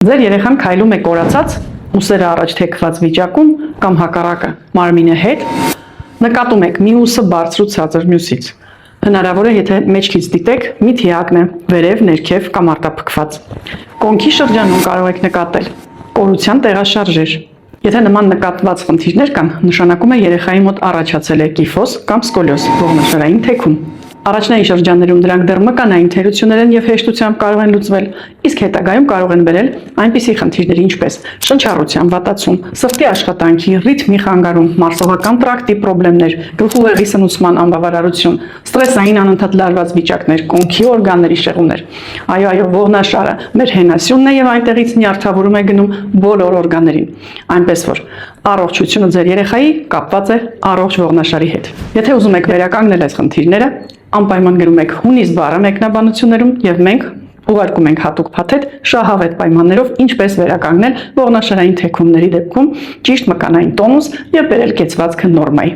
Ձեր երեխան քայլում է կորացած, ուսերը առաջ թեքված վիճակում կամ հակառակը մարմինը հետ, նկատում եք մի ուսը բարձր ու ցածր մյուսից։ Հնարավոր է, եթե մեջքից դիտեք, մի թիակն է, վերև, ներքև կամ արտափքված։ Կոնքի շրջանում կարող եք նկատել կորության տեղաշարժեր։ Եթե նման նկատված խնդիրներ կան, նշանակում է երեխայի մոտ առաջացել է կիֆոզ կամ սկոլիոզ, ողնաշարային թեքում։ Առաջնային շրջաններում դրանք դեռ մկանային թերություններ են եւ հեշտությամբ կարող են լուծվել, իսկ հետագայում կարող են բերել այնպիսի խնդիրների ինչպես շնչառության վատացում, սրտի աշխատանքի, ռիթմի խանգարում, մարսողական տրակտի խնդիրներ, գլխուղեղի սնուցման անբավարարություն, ստրեսային անընդհատ լարված վիճակներ, կոնքի օրգանների շեղումներ։ Այո, ողնաշարը մեր հենասյունն է եւ այնտեղից նյարդավորում է գնում բոլոր օրգաններին, այնպես որ առողջությունը ձեր երեխայի կապված է առողջ ողնաշարի հետ։ Եթե ուզում եք վերականգնել այս խնդիրները, անպայման գրում եք հունիս բառը մեկնաբանություններում եւ մենք ուղարկում ենք հատուկ փաթեթ շահավետ պայմաններով ինչպես վերականգնել ողնաշարային թեքումների դեպքում ճիշտ մկանային տոնուս եւ բերել կեցվածքը նորմայի։